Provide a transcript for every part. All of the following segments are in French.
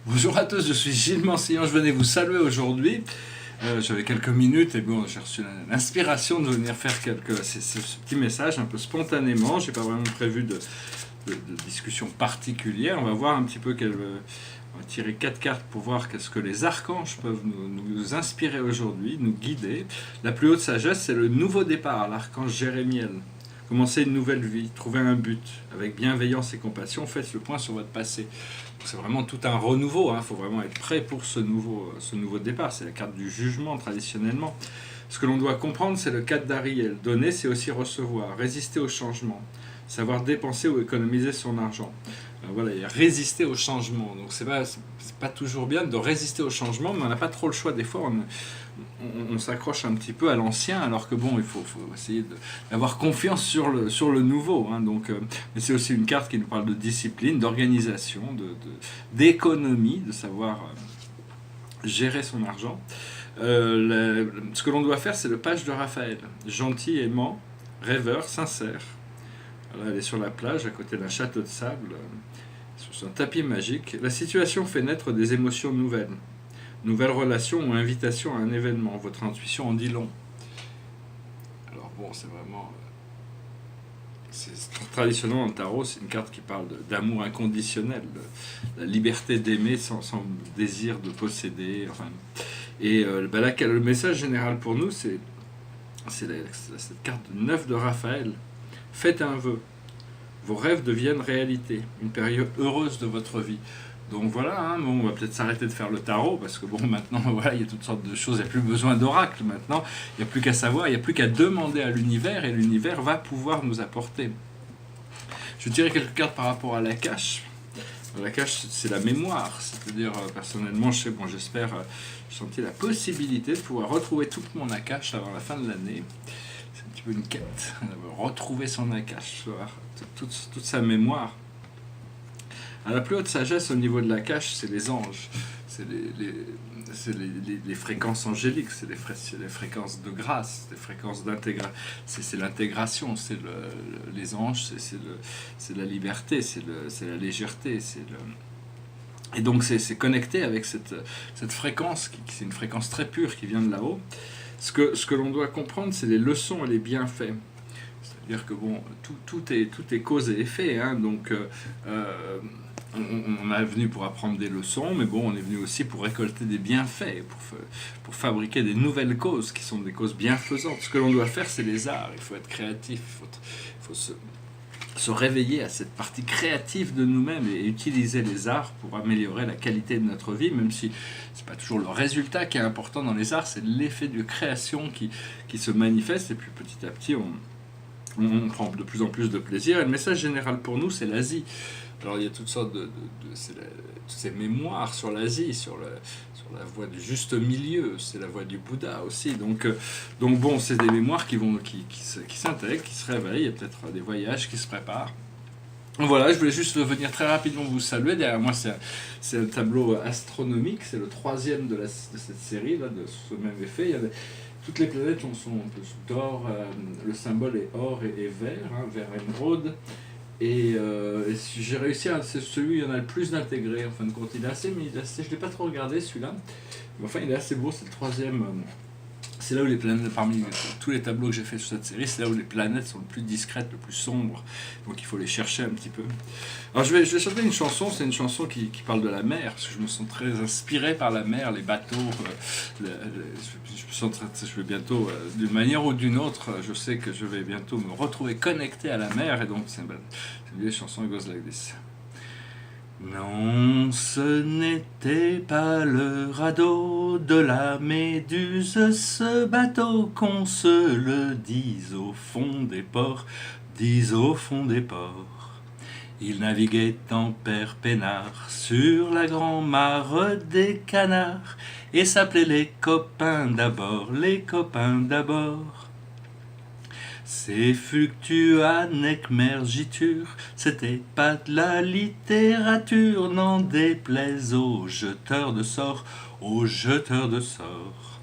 Bonjour à tous, je suis Gilles Mancillon, je venais vous saluer aujourd'hui. J'avais quelques minutes et bon, j'ai reçu l'inspiration de venir faire ce petit message un peu spontanément. J'ai pas vraiment prévu de discussion particulière. On va voir un petit peu on va tirer 4 cartes pour voir qu'est-ce que les archanges peuvent nous inspirer aujourd'hui, nous guider. La plus haute sagesse, c'est le nouveau départ, l'archange Jérémiel. Commencez une nouvelle vie, trouvez un but. Avec bienveillance et compassion, faites le point sur votre passé. C'est vraiment tout un renouveau, il faut vraiment être prêt pour ce nouveau départ. C'est la carte du jugement traditionnellement. Ce que l'on doit comprendre, c'est le cadre d'Ariel. Donner, c'est aussi recevoir, résister au changement, savoir dépenser ou économiser son argent. Voilà, il y a résister au changement. Donc c'est pas toujours bien de résister au changement, mais on n'a pas trop le choix. Des fois, on s'accroche un petit peu à l'ancien, alors que bon, il faut essayer d'avoir confiance sur le nouveau. Mais c'est aussi une carte qui nous parle de discipline, d'organisation, d'économie, de savoir gérer son argent. Ce que l'on doit faire, c'est le page de Raphaël. Gentil, aimant, rêveur, sincère. Voilà, elle est sur la plage, à côté d'un château de sable, sur un tapis magique. La situation fait naître des émotions nouvelles. Nouvelle relation ou invitation à un événement. Votre intuition en dit long. Alors bon, c'est vraiment... traditionnellement dans le tarot, c'est une carte qui parle d'amour inconditionnel, de la liberté d'aimer sans désir de posséder. Là, le message général pour nous, c'est cette carte 9 de Raphaël. Faites un vœu. Vos rêves deviennent réalité. Une période heureuse de votre vie. Donc voilà, on va peut-être s'arrêter de faire le tarot, parce que bon, maintenant, voilà, il y a toutes sortes de choses, il n'y a plus besoin d'oracle maintenant, il n'y a plus qu'à savoir, il n'y a plus qu'à demander à l'univers, et l'univers va pouvoir nous apporter. Je vais tirer quelques cartes par rapport à l'Akash. L'Akash, c'est la mémoire, c'est-à-dire, personnellement, j'espère, j'ai senti la possibilité de pouvoir retrouver toute mon Akash avant la fin de l'année. C'est un petit peu une quête, retrouver son Akash, toute sa mémoire. À la plus haute sagesse au niveau de la cache, c'est les anges, c'est les fréquences angéliques, c'est les fréquences de grâce, les fréquences d'intégration, c'est l'intégration, c'est les anges, c'est la liberté, c'est la légèreté, et donc c'est connecté avec cette fréquence, c'est une fréquence très pure qui vient de là-haut. Ce que l'on doit comprendre, c'est les leçons et les bienfaits. C'est-à-dire que bon, tout est cause et effet, on est venu pour apprendre des leçons, mais bon, on est venu aussi pour récolter des bienfaits, pour fabriquer des nouvelles causes qui sont des causes bienfaisantes. Ce que l'on doit faire, c'est les arts. Il faut être créatif, il faut se réveiller à cette partie créative de nous-mêmes et utiliser les arts pour améliorer la qualité de notre vie, même si c'est pas toujours le résultat qui est important dans les arts, c'est l'effet de création qui se manifeste, et puis petit à petit, on prend de plus en plus de plaisir. Et le message général pour nous, c'est l'Asie. Alors il y a toutes sortes toutes ces mémoires sur l'Asie, sur la voie du juste milieu, c'est la voie du Bouddha aussi. Donc bon, c'est des mémoires qui s'intègrent, qui se réveillent, il y a peut-être des voyages qui se préparent. Voilà, je voulais juste venir très rapidement vous saluer. Derrière moi, c'est un tableau astronomique, c'est le troisième de cette série, là, de ce même effet. Toutes les planètes sont d'or, le symbole est or et vert, vert émeraude. Et j'ai réussi c'est celui où il y en a le plus d'intégrés en fin de compte. Je ne l'ai pas trop regardé celui-là, mais enfin il est assez beau, c'est le troisième. C'est là où les planètes, parmi tous les tableaux que j'ai fait sur cette série, c'est là où les planètes sont le plus discrètes, le plus sombres, donc il faut les chercher un petit peu. Alors je vais chanter une chanson, c'est une chanson qui parle de la mer, parce que je me sens très inspiré par la mer, les bateaux, je vais bientôt, d'une manière ou d'une autre, je sais que je vais bientôt me retrouver connecté à la mer, et donc c'est une vieille chanson, it goes like this. Non, ce n'était pas le radeau de la Méduse, ce bateau, qu'on se le dise au fond des ports, au fond des ports. Il naviguait en père peinard sur la grand-mare des canards, et s'appelait les copains d'abord, les copains d'abord. C'est fluctua nec mergitur, c'était pas de la littérature, n'en déplaise aux jeteurs de sorts, aux jeteurs de sorts.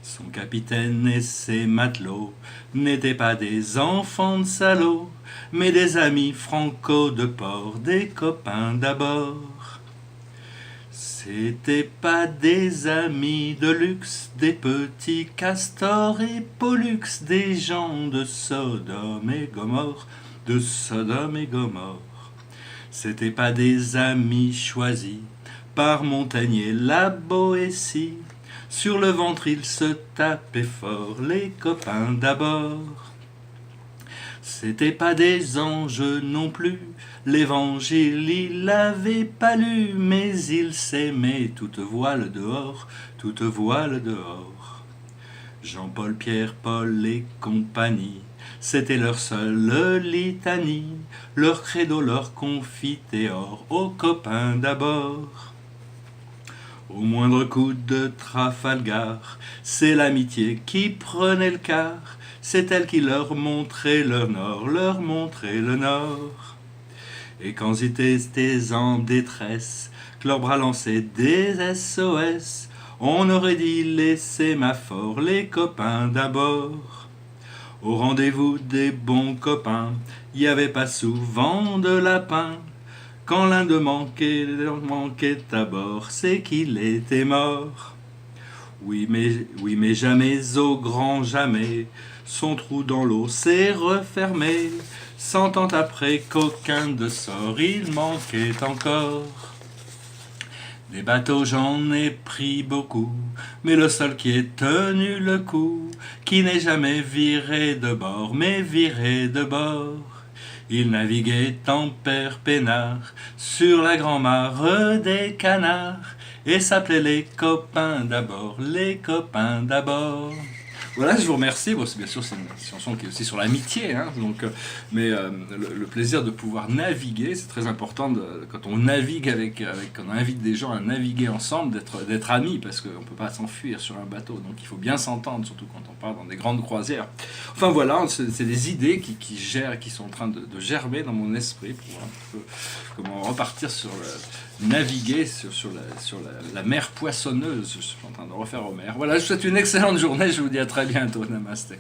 Son capitaine et ses matelots n'étaient pas des enfants de salauds, mais des amis franco de port, des copains d'abord. C'étaient pas des amis de luxe, des petits castors et pollux, des gens de Sodome et Gomorre, de Sodome et Gomorre. C'étaient pas des amis choisis par Montaigne et la Boétie. Sur le ventre ils se tapaient fort, les copains d'abord. C'étaient pas des anges non plus, l'évangile il l'avait pas lu, mais ils s'aimaient toute voile dehors, toute voile dehors. Jean-Paul, Pierre, Paul et compagnie, c'était leur seule litanie, leur credo, leur confiteor, aux copains d'abord. Au moindre coup de Trafalgar, c'est l'amitié qui prenait le quart, c'est elle qui leur montrait le nord, leur montrait le nord. Et quand ils étaient en détresse, que leurs bras lançaient des SOS, on aurait dit les sémaphores, les copains d'abord. Au rendez-vous des bons copains, y avait pas souvent de lapin. Quand l'un d'eux manquait à bord, c'est qu'il était mort. Oui, mais jamais, au grand jamais, son trou dans l'eau s'est refermé. 100 ans après qu'aucun de sort il manquait encore. Des bateaux j'en ai pris beaucoup, mais le seul qui ait tenu le coup, qui n'est jamais viré de bord, mais viré de bord. Il naviguait en père peinard sur la grand-mare des canards et s'appelait les copains d'abord, les copains d'abord. Voilà, je vous remercie. Bon, bien sûr, c'est une chanson qui est aussi sur l'amitié, hein, donc, mais le plaisir de pouvoir naviguer, c'est très important quand on navigue quand on invite des gens à naviguer ensemble, d'être amis, parce qu'on ne peut pas s'enfuir sur un bateau, donc il faut bien s'entendre, surtout quand on part dans des grandes croisières. Enfin voilà, c'est des idées qui sont en train de germer dans mon esprit pour voir un peu comment repartir naviguer sur la mer poissonneuse. Je suis en train de refaire Homer. Voilà, je vous souhaite une excellente journée. Je vous dis à très bientôt. Namasté.